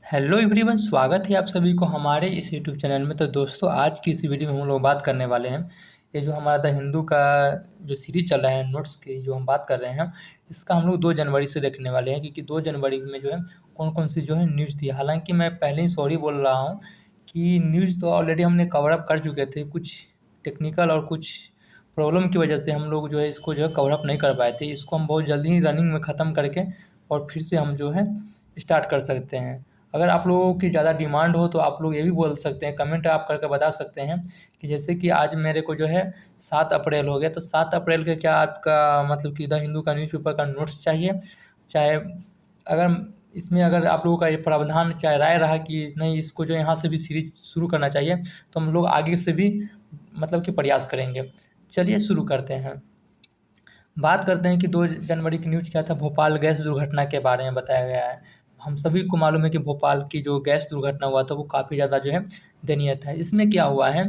Hello everyone, स्वागत है आप सभी को हमारे इस यूट्यूब चैनल में। तो दोस्तों, आज की इस वीडियो में हम लोग बात करने वाले हैं। ये जो हमारा द हिंदू का जो सीरीज चल रहा है, नोट्स की जो हम बात कर रहे हैं, इसका हम लोग 2 जनवरी से देखने वाले हैं। क्योंकि 2 जनवरी में जो है कौन कौन सी जो है न्यूज़ थी। हालांकि मैं पहले ही सॉरी बोल रहा हूँ कि न्यूज़ तो ऑलरेडी हमने कवर अप कर चुके थे। कुछ टेक्निकल और कुछ प्रॉब्लम की वजह से हम लोग जो है इसको जो है कवर अप नहीं कर पाए थे। इसको हम बहुत जल्दी ही रनिंग में ख़त्म करके और फिर से हम जो है स्टार्ट कर सकते हैं। अगर आप लोगों की ज़्यादा डिमांड हो तो आप लोग ये भी बोल सकते हैं, कमेंट आप करके बता सकते हैं कि जैसे कि आज मेरे को जो है 7 अप्रैल हो गया, तो 7 अप्रैल के क्या आपका मतलब कि द हिंदू का न्यूज़पेपर का नोट्स चाहिए। चाहे अगर इसमें अगर आप लोगों का ये प्रावधान चाहे राय रहा कि नहीं, इसको जो यहाँ से भी सीरीज शुरू करना चाहिए, तो हम लोग आगे से भी मतलब कि प्रयास करेंगे। चलिए शुरू करते हैं। बात करते हैं कि 2 जनवरी की न्यूज़ क्या था। भोपाल गैस दुर्घटना के बारे में बताया गया है। हम सभी को मालूम है कि भोपाल की जो गैस दुर्घटना हुआ था वो काफ़ी ज़्यादा जो है दयनीय था। इसमें क्या हुआ है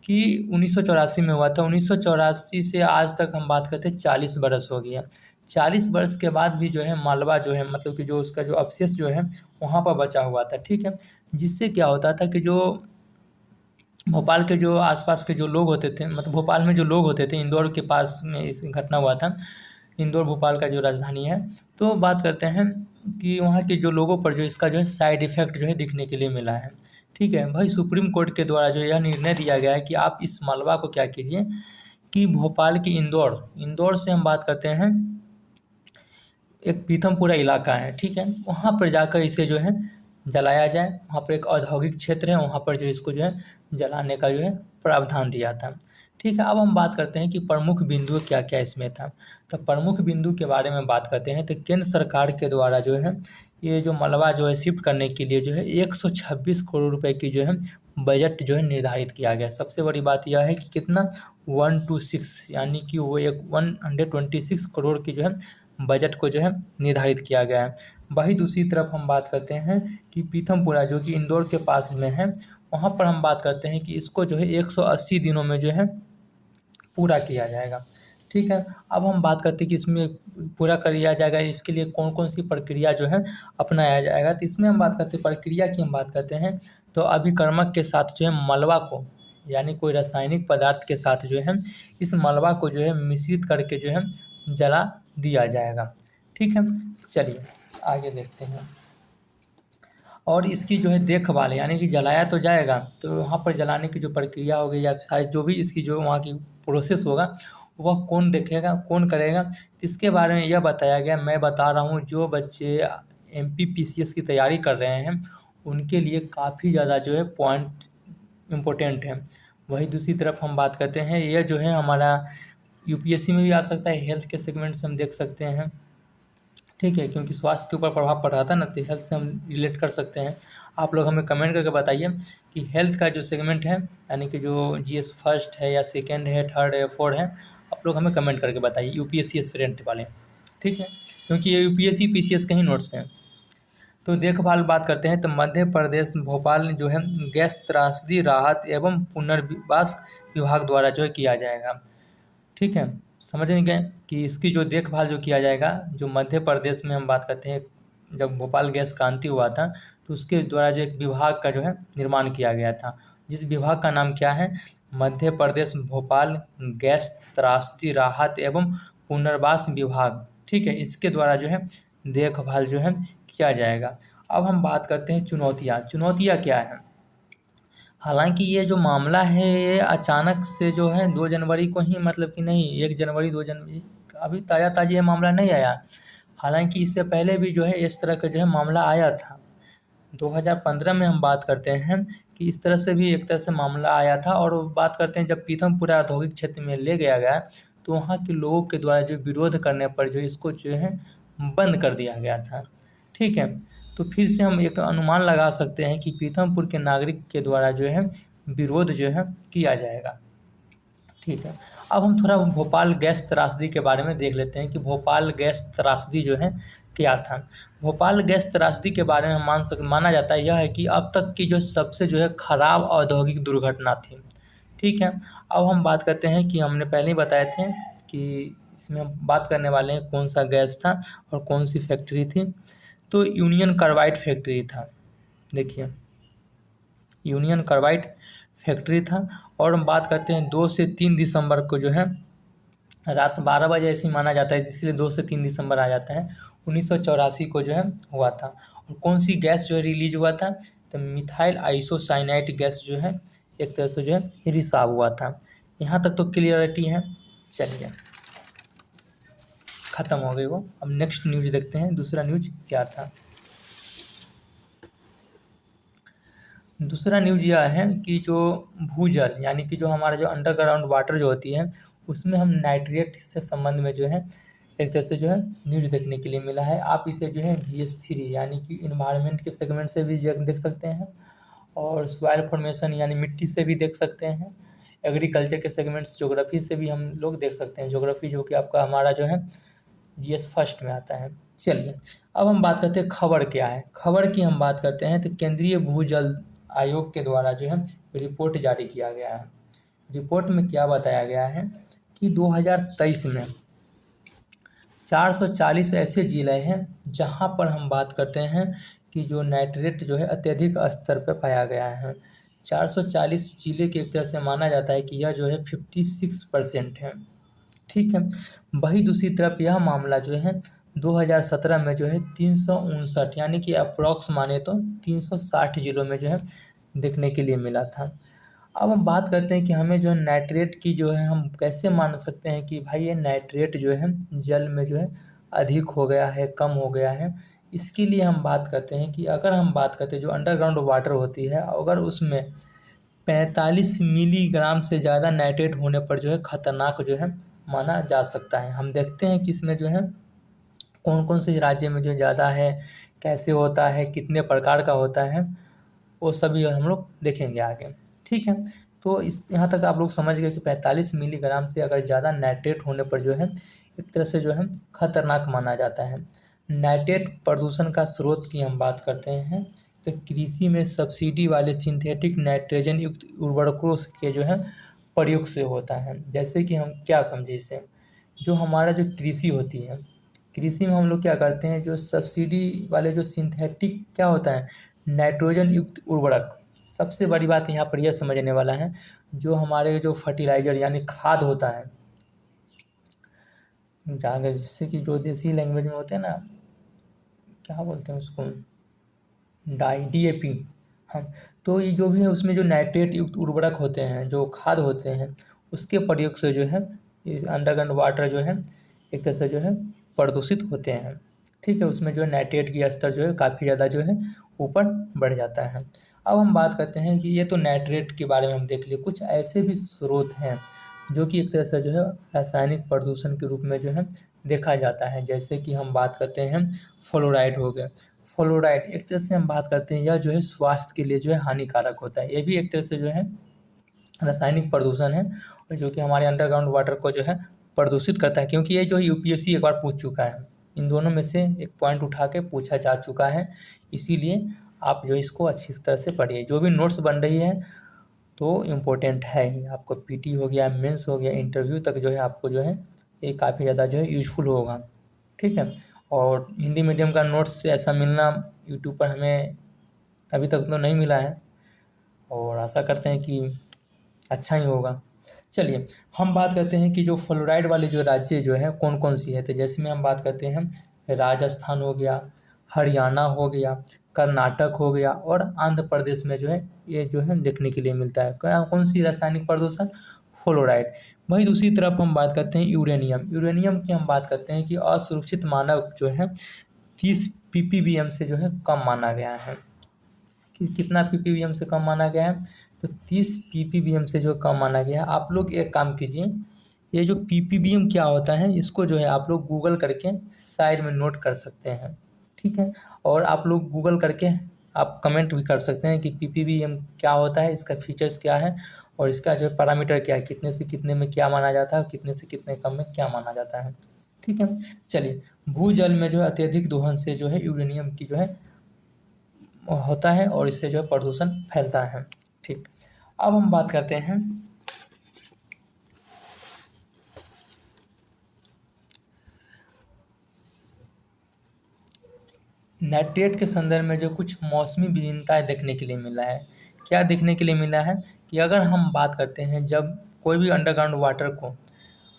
कि 1984 में हुआ था। 1984 से आज तक हम बात करते हैं 40 बरस हो गया। 40 वर्ष के बाद भी जो है मालवा जो है मतलब कि जो उसका जो अवशेष जो है वहाँ पर बचा हुआ था। ठीक है, जिससे क्या होता था कि जो भोपाल के जो आसपास के जो लोग होते थे, मतलब भोपाल में जो लोग होते थे, इंदौर के पास में इस घटना हुआ था। इंदौर भोपाल का जो राजधानी है। तो बात करते हैं कि वहाँ के जो लोगों पर जो इसका जो है साइड इफ़ेक्ट जो है दिखने के लिए मिला है। ठीक है भाई, सुप्रीम कोर्ट के द्वारा जो यह निर्णय दिया गया है कि आप इस मलबा को क्या कीजिए कि भोपाल की इंदौर इंदौर से हम बात करते हैं, एक पीथमपुरा इलाका है, ठीक है, वहाँ पर जाकर इसे जो है जलाया जाए। वहाँ पर एक औद्योगिक क्षेत्र है, वहाँ पर जो इसको जो है जलाने का जो है प्रावधान दिया था। ठीक है, अब हम बात करते हैं कि प्रमुख बिंदु क्या क्या इसमें था। तो प्रमुख बिंदु के बारे में बात करते हैं तो केंद्र सरकार के द्वारा जो है ये जो मलबा जो है शिफ्ट करने के लिए जो है 126 करोड़ रुपए की जो है बजट जो है निर्धारित किया गया। सबसे बड़ी बात यह है कि कितना 126, यानी कि वो एक 126 करोड़ की जो है बजट को जो है निर्धारित किया गया है। वहीं दूसरी तरफ हम बात करते हैं कि पीथमपुरा जो कि इंदौर के पास में है, वहाँ पर हम बात करते हैं कि इसको जो है 180 दिनों में जो है पूरा किया जाएगा। ठीक है, अब हम बात करते हैं कि इसमें पूरा कर लिया जाएगा, इसके लिए कौन कौन सी प्रक्रिया जो है अपनाया जाएगा। तो इसमें हम बात करते हैं प्रक्रिया की, हम बात करते हैं तो अभिकर्मक के साथ जो है मलबा को, यानी कोई रासायनिक पदार्थ के साथ जो है इस मलबा को जो है मिश्रित करके जो है जला दिया जाएगा। ठीक है, चलिए आगे देखते हैं। और इसकी जो है देखभाल, यानी कि जलाया तो जाएगा, तो वहाँ पर जलाने की जो प्रक्रिया होगी या शायद जो भी इसकी जो वहाँ की प्रोसेस होगा वह कौन देखेगा, कौन करेगा, इसके बारे में यह बताया गया। मैं बता रहा हूँ, जो बच्चे MPPCS की तैयारी कर रहे हैं उनके लिए काफ़ी ज़्यादा जो है पॉइंट इम्पोर्टेंट है। वही दूसरी तरफ हम बात करते हैं, यह जो है हमारा UPSC में भी आ सकता है, हेल्थ के सेगमेंट से हम देख सकते हैं। ठीक है, क्योंकि स्वास्थ्य के ऊपर प्रभाव पड़ रहा था ना, तो हेल्थ से हम रिलेट कर सकते हैं। आप लोग हमें कमेंट करके बताइए कि हेल्थ का जो सेगमेंट है, यानी कि जो GS फर्स्ट है या सेकेंड है, थर्ड है, फोर्थ है, आप लोग हमें कमेंट करके बताइए UPSC एस्पिरेंट वाले। ठीक है, क्योंकि ये UPSC PCS के ही नोट्स हैं। तो देखभाल बात करते हैं तो मध्य प्रदेश भोपाल जो है गैस त्रासदी राहत एवं पुनर्वास विभाग द्वारा जो है किया जाएगा। ठीक है, समझ नहीं गए कि इसकी जो देखभाल जो किया जाएगा, जो मध्य प्रदेश में हम बात करते हैं, जब भोपाल गैस क्रांति हुआ था तो उसके द्वारा जो एक विभाग का जो है निर्माण किया गया था, जिस विभाग का नाम क्या है, मध्य प्रदेश भोपाल गैस त्रासदी राहत एवं पुनर्वास विभाग। ठीक है, इसके द्वारा जो है देखभाल जो है किया जाएगा। अब हम बात करते हैं चुनौतियाँ। चुनौतियाँ क्या है? हालांकि ये जो मामला है ये अचानक से जो है 2 जनवरी को ही, मतलब कि नहीं 1 जनवरी 2 जनवरी, अभी ताज़ा ताज़ा ये मामला नहीं आया। हालांकि इससे पहले भी जो है इस तरह का जो है मामला आया था। 2015 में हम बात करते हैं कि इस तरह से भी एक तरह से मामला आया था। और बात करते हैं जब पीथमपुरा औद्योगिक क्षेत्र में ले गया गया तो वहाँ के लोगों के द्वारा जो विरोध करने पर जो इसको जो है बंद कर दिया गया था। ठीक है, तो फिर से हम एक अनुमान लगा सकते हैं कि पीथमपुर के नागरिक के द्वारा जो है विरोध जो है किया जाएगा। ठीक है, अब हम थोड़ा भोपाल गैस त्रासदी के बारे में देख लेते हैं कि भोपाल गैस त्रासदी जो है क्या था। भोपाल गैस त्रासदी के बारे में माना जाता है यह है कि अब तक की जो सबसे जो है खराब औद्योगिक दुर्घटना थी। ठीक है, अब हम बात करते हैं कि हमने पहले ही बताए थे कि इसमें हम बात करने वाले हैं कौन सा गैस था और कौन सी फैक्ट्री थी। तो यूनियन कार्बाइड फैक्ट्री था, देखिए यूनियन कार्बाइड फैक्ट्री था। और हम बात करते हैं 2 से 3 दिसंबर को जो है रात 12 बजे ऐसे ही माना जाता है, इसलिए 2 से 3 दिसंबर आ जाता है। 1984 को जो है हुआ था। और कौन सी गैस जो है रिलीज हुआ था, तो मिथाइल आइसोसाइनाइड गैस जो है एक तरह से जो है रिसाव हुआ था। यहाँ तक तो क्लियरिटी है। चलिए ख़त्म हो गई वो। अब नेक्स्ट न्यूज देखते हैं, दूसरा न्यूज क्या था। दूसरा न्यूज यह है कि जो भूजल यानी कि जो हमारा जो अंडरग्राउंड वाटर जो होती है, उसमें हम नाइट्रेट से संबंध में जो है एक तरह से जो है न्यूज देखने के लिए मिला है। आप इसे जो है GS3 यानी कि इन्वायरमेंट के सेगमेंट से भी देख सकते हैं, और सॉइल फॉर्मेशन यानी मिट्टी से भी देख सकते हैं। एग्रीकल्चर के सेगमेंट्स ज्योग्राफी से भी हम लोग देख सकते हैं, ज्योग्राफी जो कि आपका हमारा जो है GS फर्स्ट में आता है। चलिए अब हम बात करते हैं खबर क्या है। खबर की हम बात करते हैं तो केंद्रीय भूजल आयोग के द्वारा जो है रिपोर्ट जारी किया गया है। रिपोर्ट में क्या बताया गया है कि 2023 में 440 ऐसे जिले हैं जहां पर हम बात करते हैं कि जो नाइट्रेट जो है अत्यधिक स्तर पर पाया गया है। 440 जिले के एक तरह से माना जाता है कि यह जो है 56% है। ठीक है। वही दूसरी तरफ यह मामला जो है 2017 में जो है 359 यानी कि अप्रॉक्स माने तो 360 जिलों में जो है देखने के लिए मिला था। अब हम बात करते हैं कि हमें जो है नाइट्रेट की जो है हम कैसे मान सकते हैं कि भाई ये नाइट्रेट जो है जल में जो है अधिक हो गया है, कम हो गया है। इसके लिए हम बात करते हैं कि अगर हम बात करते हैं जो अंडरग्राउंड वाटर होती है, अगर उसमें 45 मिलीग्राम से ज़्यादा नाइट्रेट होने पर जो है खतरनाक जो है माना जा सकता है। हम देखते हैं कि इसमें जो है कौन कौन से राज्य में जो ज़्यादा है, कैसे होता है, कितने प्रकार का होता है, वो सभी हम लोग देखेंगे आगे। ठीक है। तो इस यहाँ तक आप लोग समझ गए कि 45 मिलीग्राम से अगर ज़्यादा नाइट्रेट होने पर जो है एक तरह से जो है खतरनाक माना जाता है। नाइट्रेट प्रदूषण का स्रोत की हम बात करते हैं तो कृषि में सब्सिडी वाले सिंथेटिक नाइट्रोजन युक्त उर्वरकों के जो है प्रयोग से होता है। जैसे कि हम क्या समझे इससे, जो हमारा जो कृषि होती है, कृषि में हम लोग क्या करते हैं, जो सब्सिडी वाले जो सिंथेटिक क्या होता है नाइट्रोजन युक्त उर्वरक। सबसे बड़ी बात यहाँ पर यह समझने वाला है, जो हमारे जो फर्टिलाइजर यानी खाद होता है, जहाँ जिससे कि जो देसी लैंग्वेज में होते हैं ना, क्या बोलते हैं उसको, DAP। हाँ, तो ये जो भी है उसमें जो नाइट्रेट युक्त उर्वरक होते हैं, जो खाद होते हैं, उसके प्रयोग से जो है इस अंडरग्राउंड वाटर जो है एक तरह से जो है प्रदूषित होते हैं। ठीक है। उसमें जो है नाइट्रेट की स्तर जो है काफ़ी ज़्यादा जो है ऊपर बढ़ जाता है। अब हम बात करते हैं कि ये तो नाइट्रेट के बारे में हम देख लिए, कुछ ऐसे भी स्रोत हैं जो कि एक तरह से जो है रासायनिक प्रदूषण के रूप में जो है देखा जाता है। जैसे कि हम बात करते हैं फ्लोराइड हो गया। फ्लोराइड एक तरह से हम बात करते हैं यह जो है स्वास्थ्य के लिए जो है हानिकारक होता है। ये भी एक तरह से जो है रासायनिक प्रदूषण है, और जो कि हमारे अंडरग्राउंड वाटर को जो है प्रदूषित करता है। क्योंकि ये जो UPSC एक बार पूछ चुका है, इन दोनों में से एक पॉइंट उठा के पूछा जा चुका है। इसीलिए आप जो इसको अच्छी तरह से पढ़िए। जो भी नोट्स बन रही है तो इम्पोर्टेंट है ही, आपको PT हो गया, मेंस हो गया, इंटरव्यू तक जो है आपको जो है ये काफ़ी ज़्यादा जो है यूजफुल होगा। ठीक है। और हिंदी मीडियम का नोट्स ऐसा मिलना यूट्यूब पर हमें अभी तक तो नहीं मिला है, और आशा करते हैं कि अच्छा ही होगा। चलिए हम बात करते हैं कि जो फ्लोराइड वाले जो राज्य जो है कौन कौन सी है, तो जैसे में हम बात करते हैं राजस्थान हो गया, हरियाणा हो गया, कर्नाटक हो गया, और आंध्र प्रदेश में जो है ये जो है देखने के लिए मिलता है। कौन सी रासायनिक प्रदूषण, फ्लोराइड। वहीं दूसरी तरफ हम बात करते हैं यूरेनियम। यूरेनियम की हम बात करते हैं कि असुरक्षित मानक जो है 30 ppbm से जो है कम माना गया है। कि कितना ppbm से कम माना गया है, तो 30 ppbm से जो कम माना गया है। आप लोग एक काम कीजिए, ये जो ppbm क्या होता है इसको जो है आप लोग गूगल करके साइड में नोट कर सकते हैं। ठीक है। और आप लोग गूगल करके आप कमेंट भी कर सकते हैं कि ppbm क्या होता है, इसका फीचर्स क्या है, और इसका जो पैरामीटर क्या है, कितने से कितने में क्या माना जाता है, कितने से कितने कम में क्या माना जाता है। ठीक है। चलिए भूजल में जो है अत्यधिक दोहन से जो है यूरेनियम की जो है होता है, और इससे जो है प्रदूषण फैलता है। ठीक। अब हम बात करते हैं नाइट्रेट के संदर्भ में जो कुछ मौसमी भिन्नताएं देखने के लिए मिला है। क्या देखने के लिए मिला है कि अगर हम बात करते हैं जब कोई भी अंडरग्राउंड वाटर को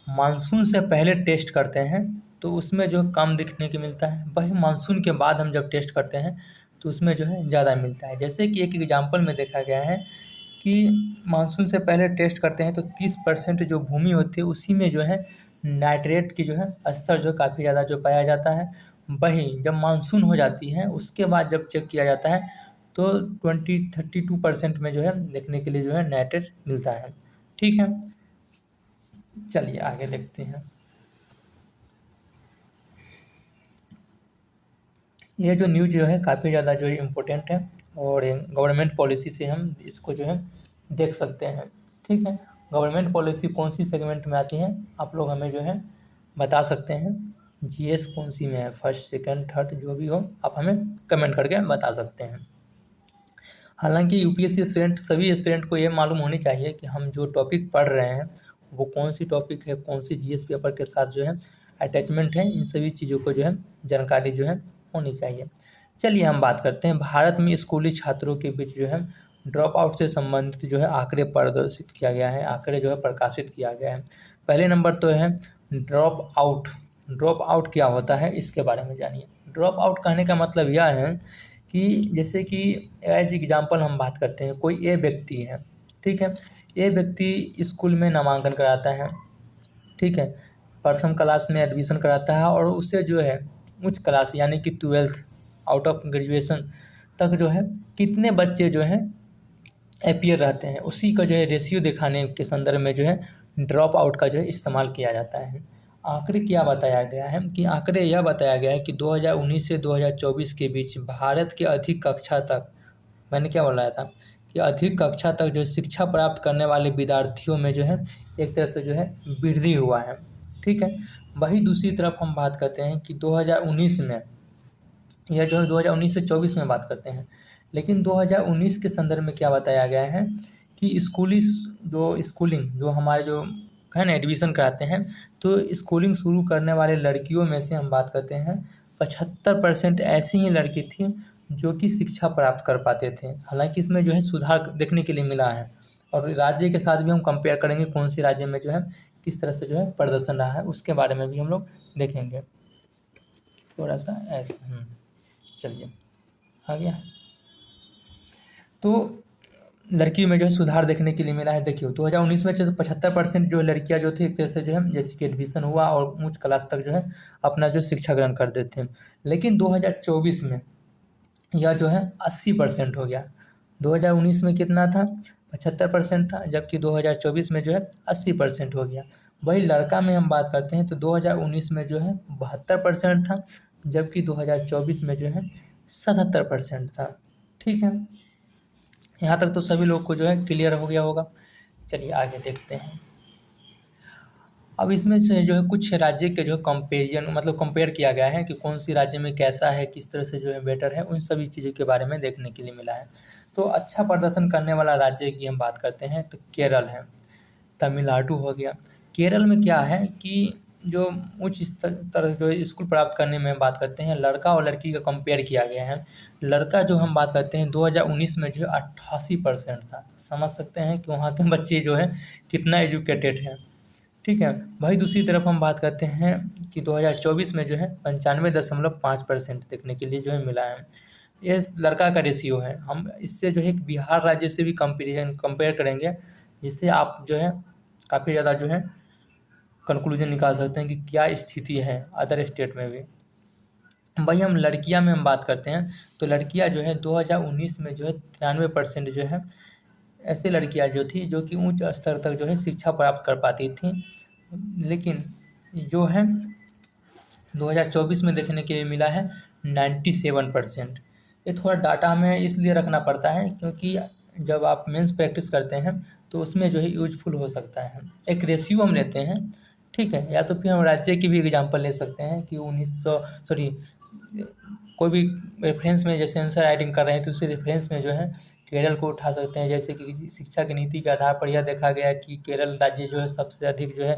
मानसून से पहले टेस्ट करते हैं तो उसमें जो कम दिखने के मिलता है, वही मानसून के बाद हम जब टेस्ट करते हैं तो उसमें जो है ज़्यादा मिलता है। जैसे कि एक एग्जाम्पल में देखा गया है कि मानसून से पहले टेस्ट करते हैं तो 30% जो भूमि होती है उसी में जो है नाइट्रेट की जो है स्तर जो काफ़ी ज़्यादा जो पाया जाता है। वही जब मानसून हो जाती है उसके बाद जब चेक किया जाता है तो 32% में जो है देखने के लिए जो है नाइट्रेट मिलता है। ठीक है, चलिए आगे देखते हैं। ये जो न्यूज़ जो है काफ़ी ज़्यादा जो है इम्पोर्टेंट है और गवर्नमेंट पॉलिसी से हम इसको जो है देख सकते हैं। ठीक है, गवर्नमेंट पॉलिसी कौन सी सेगमेंट में आती है आप लोग हमें जो है बता सकते हैं। जीएस कौन सी में है, फर्स्ट सेकंड थर्ड जो भी हो आप हमें कमेंट करके बता सकते हैं। हालांकि यूपीएससी एस्पिरेंट सभी एस्पिरेंट को ये मालूम होनी चाहिए कि हम जो टॉपिक पढ़ रहे हैं वो कौन सी टॉपिक है, कौन सी जीएस पेपर के साथ जो है अटैचमेंट है, इन सभी चीज़ों को जो है जानकारी जो है होनी चाहिए। चलिए हम बात करते हैं भारत में स्कूली छात्रों के बीच जो है ड्रॉप आउट से संबंधित जो है आंकड़े प्रदर्शित किया गया है, आंकड़े जो है प्रकाशित किया गया है। पहले नंबर तो है ड्रॉप आउट। ड्रॉप आउट क्या होता है इसके बारे में जानिए। ड्रॉप आउट कहने का मतलब यह है कि जैसे कि एज एग्जाम्पल हम बात करते हैं, कोई ए व्यक्ति है, ठीक है, ए व्यक्ति स्कूल में नामांकन कराता है, ठीक है, प्रथम क्लास में एडमिशन कराता है और उसे जो है उच्च क्लास यानी कि 12th आउट ऑफ ग्रेजुएशन तक जो है कितने बच्चे जो हैं अपीयर रहते हैं, उसी का जो है रेशियो दिखाने के संदर्भ में जो है ड्रॉप आउट का जो है इस्तेमाल किया जाता है। आंकड़े क्या बताया गया है कि आंकड़े यह बताया गया है कि 2019 से 2024 के बीच भारत के अधिक कक्षा तक, मैंने क्या बोला था कि अधिक कक्षा तक जो शिक्षा प्राप्त करने वाले विद्यार्थियों में जो है एक तरह से जो है वृद्धि हुआ है। ठीक है, वही दूसरी तरफ हम बात करते हैं कि 2019 में, यह जो है 2019 से 24 में बात करते हैं, लेकिन 2019 के संदर्भ में क्या बताया गया है कि स्कूलिंग जो हमारे जो है ना एडमिशन कराते हैं, तो स्कूलिंग शुरू करने वाले लड़कियों में से हम बात करते हैं 75% ऐसी ही लड़की थी जो कि शिक्षा प्राप्त कर पाते थे। हालांकि इसमें जो है सुधार देखने के लिए मिला है और राज्य के साथ भी हम कंपेयर करेंगे कौन सी राज्य में जो है किस तरह से जो है प्रदर्शन रहा है उसके बारे में भी हम लोग देखेंगे थोड़ा सा ऐसा। चलिए आ गया, तो लड़की में जो है सुधार देखने के लिए मिला है। देखिए 2019 में 75% जो लड़कियां जो थी एक तरह से जो है जैसे कि एडमिशन हुआ और उच्च क्लास तक जो है अपना जो शिक्षा ग्रहण कर देते हैं, लेकिन 2024 में यह जो है 80% हो गया। 2019 में कितना था, 75% था, जबकि 2024 में जो है 80% हो गया। वही लड़का में हम बात करते हैं तो 2019 में जो है 72% था, जबकि 2024 में जो है 77% था। ठीक है, यहाँ तक तो सभी लोग को जो है क्लियर हो गया होगा। चलिए आगे देखते हैं। अब इसमें से जो है कुछ राज्य के जो कंपेरिजन मतलब कंपेयर किया गया है कि कौन सी राज्य में कैसा है, किस तरह से जो है बेटर है, उन सभी चीज़ों के बारे में देखने के लिए मिला है। तो अच्छा प्रदर्शन करने वाला राज्य की हम बात करते हैं तो केरल है, तमिलनाडु हो गया। केरल में क्या है कि जो उच्च स्तर जो स्कूल प्राप्त करने में बात करते हैं लड़का और लड़की का कंपेयर किया गया है। लड़का जो हम बात करते हैं 2019 में जो है 88% था। समझ सकते हैं कि वहाँ के बच्चे जो है कितना एजुकेटेड हैं। ठीक है, वही दूसरी तरफ हम बात करते हैं कि 2024 में जो है 95.5% देखने के लिए जो है मिला है। ये लड़का का रेशियो है। हम इससे जो है बिहार राज्य से भी कंपेयर करेंगे, जिससे आप जो है काफ़ी ज़्यादा जो है कंक्लूजन निकाल सकते हैं कि क्या स्थिति है अदर स्टेट में भी। वही हम लड़कियां में हम बात करते हैं तो लड़कियां जो है 2019 में जो है 93% जो है ऐसे लड़कियां जो थी जो कि उच्च स्तर तक जो है शिक्षा प्राप्त कर पाती थी, लेकिन जो है 2024 में देखने के लिए मिला है 97%। ये थोड़ा डाटा हमें इसलिए रखना पड़ता है क्योंकि जब आप मेंस प्रैक्टिस करते हैं तो उसमें जो है यूजफुल हो सकता है। एक रेशियो हम लेते हैं, ठीक है, या तो फिर हम राज्य की भी एग्जांपल ले सकते हैं कि 1900 सॉरी कोई भी रेफरेंस में जैसे आंसर राइटिंग कर रहे हैं तो उसी रेफरेंस में जो है केरल को उठा सकते हैं। जैसे कि शिक्षा की नीति के आधार पर यह देखा गया कि केरल राज्य जो है सबसे अधिक जो है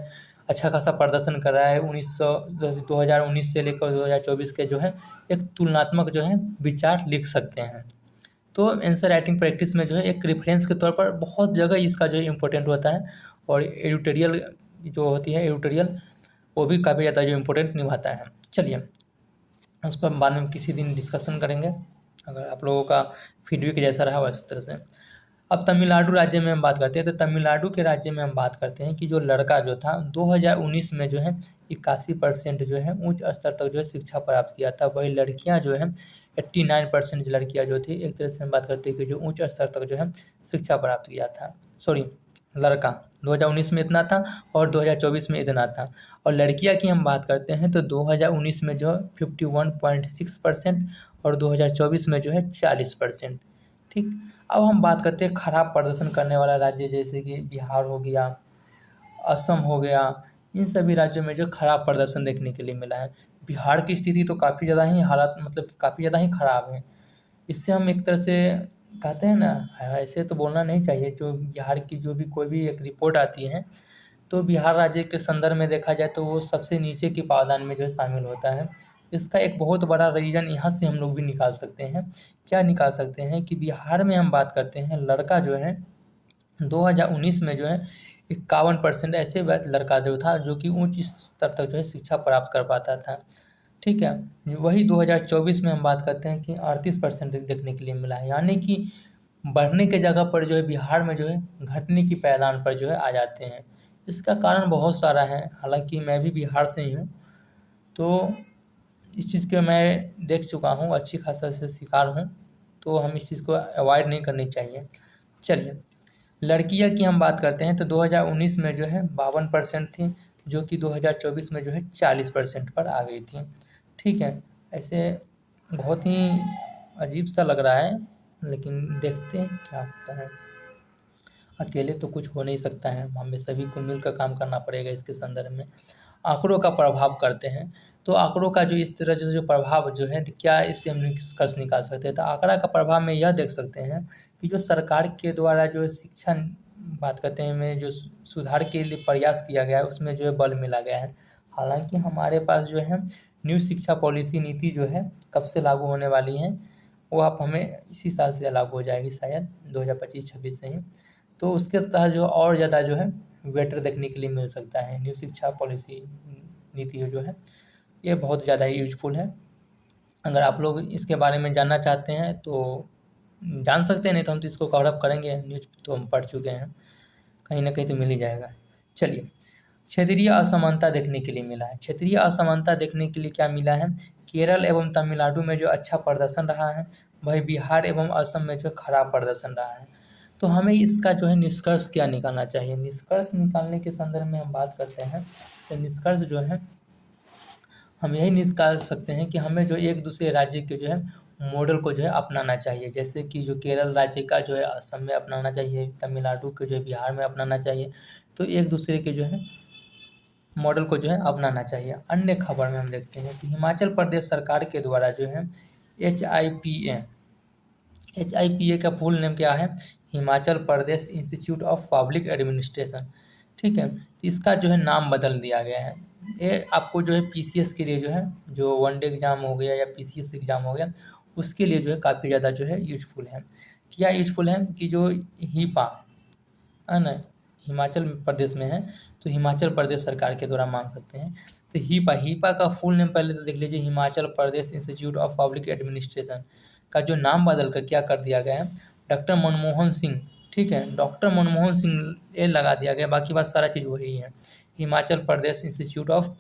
अच्छा खासा प्रदर्शन कर रहा है। 2019 से लेकर 2024 के जो है एक तुलनात्मक जो है विचार लिख सकते हैं। तो आंसर राइटिंग प्रैक्टिस में जो है एक रेफरेंस के तौर पर बहुत जगह इसका जो है इम्पोर्टेंट होता है। और एडिटोरियल जो होती है एडिटोरियल, वो भी काफ़ी ज़्यादा जो इम्पोर्टेंट निभाता है। चलिए उस पर बाद में किसी दिन डिस्कशन करेंगे, अगर आप लोगों का फीडबैक जैसा रहा उस तरह से। अब तमिलनाडु राज्य में हम बात करते हैं, तो तमिलनाडु के राज्य में हम बात करते हैं कि जो लड़का जो था 2019 में जो है 81% जो है उच्च स्तर तक जो है शिक्षा प्राप्त किया था। वही लड़कियां जो है 89% लड़कियां जो थी, एक तरह से हम बात करते हैं कि जो उच्च स्तर तक जो है शिक्षा प्राप्त किया था। सॉरी, लड़का 2019 में इतना था और 2024 में इतना था। और लड़कियां की हम बात करते हैं तो 2019 में जो है 51.6% और 2024 में जो है 40%। ठीक। अब हम बात करते हैं खराब प्रदर्शन करने वाला राज्य, जैसे कि बिहार हो गया, असम हो गया। इन सभी राज्यों में जो खराब प्रदर्शन देखने के लिए मिला है। बिहार की स्थिति तो काफ़ी ज़्यादा ही हालात मतलब काफ़ी ज़्यादा ही खराब है। इससे हम एक तरह से कहते हैं ना, ऐसे तो बोलना नहीं चाहिए। जो बिहार की जो भी कोई भी एक रिपोर्ट आती है तो बिहार राज्य के संदर्भ में देखा जाए तो वो सबसे नीचे की पावदान में जो है शामिल होता है। इसका एक बहुत बड़ा रीज़न यहाँ से हम लोग भी निकाल सकते हैं। क्या निकाल सकते हैं कि बिहार में हम बात करते हैं, लड़का जो है 2019 में जो है 51% ऐसे लड़का जो था जो कि उच्च स्तर तक जो है शिक्षा प्राप्त कर पाता था। ठीक है। वही 2024 में हम बात करते हैं कि 38% देखने के लिए मिला है, यानी कि बढ़ने के जगह पर जो है बिहार में जो है घटने की पैदान पर जो है आ जाते हैं। इसका कारण बहुत सारा है, हालांकि मैं भी बिहार से ही हूँ, तो इस चीज़ को मैं देख चुका हूँ, अच्छी खासा से शिकार हूँ। तो हम इस चीज़ को अवॉइड नहीं करनी चाहिए। चलिए लड़कियां की हम बात करते हैं तो 2019 में जो है 52% थी, जो कि 2024 में जो है 40% पर आ गई थी। ठीक है। ऐसे बहुत ही अजीब सा लग रहा है, लेकिन देखते हैं क्या होता है। अकेले तो कुछ हो नहीं सकता है, हमें सभी को मिलकर काम करना पड़ेगा इसके संदर्भ में। आंकड़ों का प्रभाव करते हैं, तो आंकड़ों का जो इस तरह जो प्रभाव जो है, तो क्या इससे हम निष्कर्ष निकाल सकते हैं। तो आंकड़ा का प्रभाव में यह देख सकते हैं कि जो सरकार के द्वारा जो शिक्षा बात करते हैं में जो सुधार के लिए प्रयास किया गया है उसमें जो है बल मिला गया है। हालांकि हमारे पास जो है न्यू शिक्षा पॉलिसी नीति जो है कब से लागू होने वाली है, वो आप हमें इसी साल से लागू हो जाएगी, शायद 2025-26 से ही। तो उसके तहत जो और ज़्यादा जो है बेटर देखने के लिए मिल सकता है। न्यू शिक्षा पॉलिसी नीति जो है ये बहुत ज़्यादा यूजफुल है। अगर आप लोग इसके बारे में जानना चाहते हैं तो जान सकते हैं, नहीं तो हम तो इसको कवर अप करेंगे। न्यूज़ तो हम पढ़ चुके हैं, कहीं ना कहीं तो मिल ही जाएगा। चलिए क्षेत्रीय असमानता देखने के लिए मिला है। क्षेत्रीय असमानता देखने के लिए क्या मिला है, केरल एवं तमिलनाडु में जो अच्छा प्रदर्शन रहा है, वही बिहार एवं असम में जो खराब प्रदर्शन रहा है। तो हमें इसका जो है निष्कर्ष क्या निकालना चाहिए। निष्कर्ष निकालने के संदर्भ में हम बात करते हैं तो निष्कर्ष जो है हम यही निकाल सकते हैं कि हमें जो एक दूसरे राज्य के जो है मॉडल को जो है अपनाना चाहिए। जैसे कि जो केरल राज्य का जो है असम में अपनाना चाहिए, तमिलनाडु के जो है बिहार में अपनाना चाहिए। तो एक दूसरे के जो है मॉडल को जो है अपनाना चाहिए। अन्य खबर में हम देखते हैं कि हिमाचल प्रदेश सरकार के द्वारा जो है HIPA का फुल नेम क्या है, Himachal Pradesh institute of public administration. ठीक है। तो इसका जो है नाम बदल दिया गया है। ये आपको जो है PCS के लिए जो है जो वनडे एग्ज़ाम हो गया या PCS एग्ज़ाम हो गया उसके लिए जो है काफ़ी ज़्यादा जो है यूजफुल है। क्या यूजफुल है कि जो HIPA है ना, हिमाचल प्रदेश में है, तो हिमाचल प्रदेश सरकार के द्वारा मान सकते हैं। तो HIPA का फुल नेम पहले तो देख लीजिए, Himachal Pradesh institute of public administration का जो नाम बदल कर क्या कर दिया गया है, डॉक्टर मनमोहन सिंह। ठीक है, डॉक्टर मनमोहन सिंह ये लगा दिया गया, बाकी बात सारा चीज़ वही है, Himachal Pradesh institute of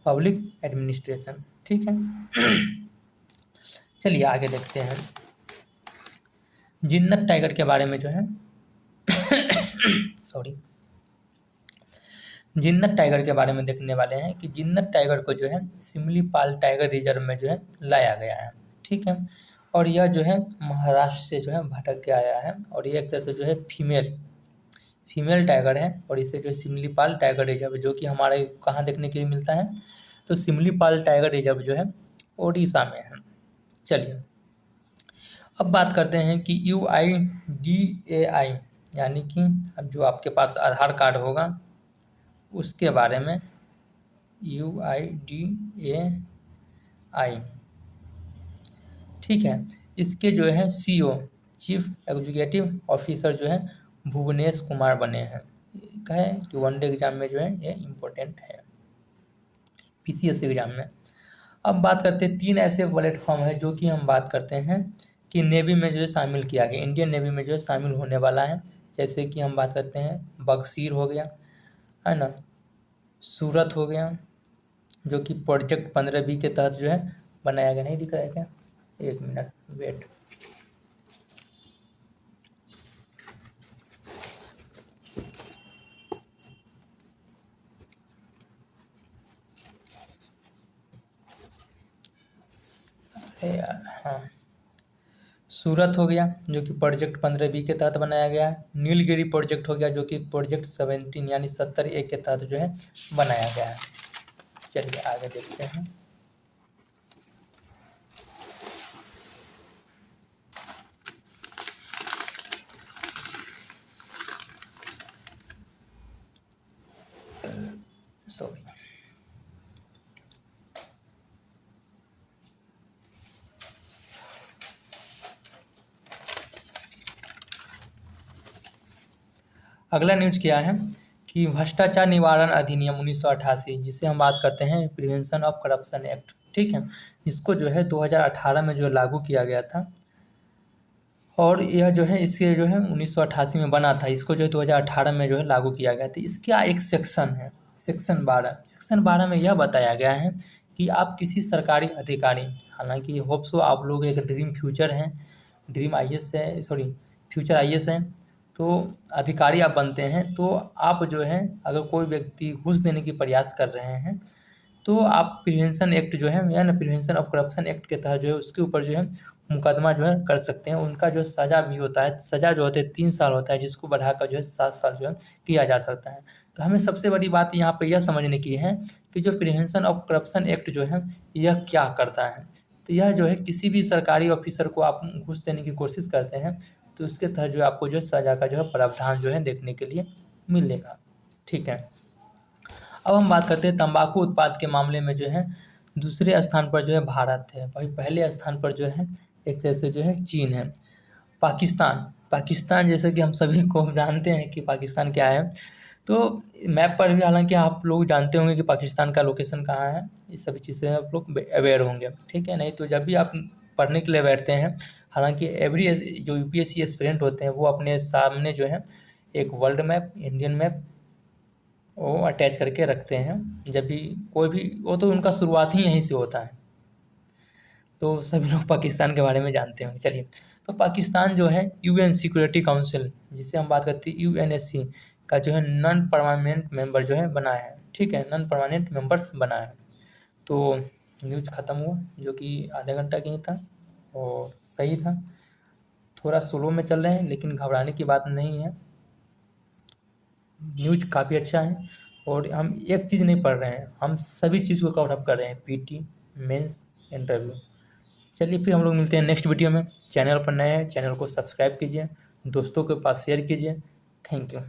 public administration. ठीक है। चलिए आगे देखते हैं। जिन्नत टाइगर के बारे में जो है सॉरी, जिन्नत टाइगर के बारे में देखने वाले हैं कि जिन्नत टाइगर को जो है सिमलीपाल टाइगर रिजर्व में जो है लाया गया है। ठीक है। और यह जो है महाराष्ट्र से जो है भटक के आया है, और ये एक तरह से जो है फीमेल टाइगर है। और इसे जो सिमलीपाल टाइगर रिजर्व जो कि हमारे कहाँ देखने के लिए मिलता है, तो सिमलीपाल टाइगर रिजर्व जो है ओडिशा में है। चलिए अब बात करते हैं कि UIDAI यानी कि अब जो आपके पास आधार कार्ड होगा उसके बारे में UIDAI, ठीक है। इसके जो है CEO, चीफ एग्जीक्यूटिव ऑफिसर जो है भुवनेश कुमार बने हैं। कहे कि वनडे एग्जाम में जो है ये इम्पोर्टेंट है, PCS एग्जाम में। अब बात करते हैं 3 ऐसे प्लेटफॉर्म है जो कि हम बात करते हैं कि नेवी में जो है शामिल किया गया, इंडियन नेवी में जो है शामिल होने वाला है। जैसे कि हम बात करते हैं बक्सीर हो गया, है ना, सूरत हो गया, जो कि प्रोजेक्ट 15B के तहत जो है बनाया गया। नहीं दिख रहा है क्या? 1 मिनट वेट। यार हाँ, सूरत हो गया जो कि प्रोजेक्ट 15B के तहत बनाया गया है। नीलगिरी प्रोजेक्ट हो गया जो कि प्रोजेक्ट 17 यानी 70A के तहत जो है बनाया गया है। चलिए आगे देखते हैं। सॉरी, अगला न्यूज क्या है कि भ्रष्टाचार निवारण अधिनियम 1988, जिसे हम बात करते हैं प्रिवेंशन ऑफ करप्शन एक्ट, ठीक है। इसको जो है 2018 में जो लागू किया गया था, और यह जो है इसके जो है 1988 में बना था। इसको जो है 2018 में जो है लागू किया गया था। इसका एक सेक्शन है, सेक्शन 12। सेक्शन 12 में यह बताया गया है कि आप किसी सरकारी अधिकारी, हालांकि होप सो आप लोग एक ड्रीम फ्यूचर हैं, ड्रीम IAS है, सॉरी फ्यूचर IAS है, तो अधिकारी आप बनते हैं, तो आप जो है अगर कोई व्यक्ति घूस देने की प्रयास कर रहे हैं तो आप प्रिवेंशन एक्ट जो है या ना प्रिवेंशन ऑफ करप्शन एक्ट के तहत जो है उसके ऊपर जो है मुकदमा जो है कर सकते हैं। उनका जो सज़ा भी होता है, सज़ा जो होता है 3 साल होता है, जिसको बढ़ाकर जो है 7 साल जो है किया जा सकता है। तो हमें सबसे बड़ी बात यहाँ पर यह समझने की है कि जो प्रिवेंशन ऑफ करप्शन एक्ट जो है यह क्या करता है। तो यह जो है किसी भी सरकारी ऑफिसर को आप घूस देने की कोशिश करते हैं तो उसके तहत जो है आपको जो है सज़ा का जो है प्रावधान जो है देखने के लिए मिलेगा, ठीक है। अब हम बात करते हैं तंबाकू उत्पाद के मामले में जो है दूसरे स्थान पर जो है भारत है, वही पहले स्थान पर जो है एक तरह से जो है चीन है। पाकिस्तान जैसे कि हम सभी को जानते हैं कि पाकिस्तान क्या है, तो मैप पर भी हालांकि आप लोग जानते होंगे कि पाकिस्तान का लोकेशन कहाँ है। इस सभी चीज़ से आप लोग अवेयर होंगे, ठीक है। नहीं तो जब भी आप पढ़ने के लिए बैठते हैं, हालांकि एवरी जो UPSC एस्पिरेंट होते हैं वो अपने सामने जो है एक वर्ल्ड मैप, इंडियन मैप वो अटैच करके रखते हैं। जब भी कोई भी वो, तो उनका शुरुआत ही यहीं से होता है, तो सभी लोग पाकिस्तान के बारे में जानते हैं। चलिए, तो पाकिस्तान जो है UN सिक्योरिटी काउंसिल, जिसे हम बात करते हैं UNSC का जो है नॉन परमानेंट मेंबर जो है बना है, ठीक है, नॉन परमानेंट मेंबर्स बना है। तो न्यूज़ ख़त्म हुआ जो कि आधे घंटा की ही था और सही था। थोड़ा स्लो में चल रहे हैं लेकिन घबराने की बात नहीं है, न्यूज़ काफ़ी अच्छा है। और हम एक चीज़ नहीं पढ़ रहे हैं, हम सभी चीज़ को कवर अप कर रहे हैं, PT, मेंस, इंटरव्यू। चलिए फिर हम लोग मिलते हैं नेक्स्ट वीडियो में। चैनल पर नए हैं, चैनल को सब्सक्राइब कीजिए, दोस्तों के पास शेयर कीजिए। Thank you.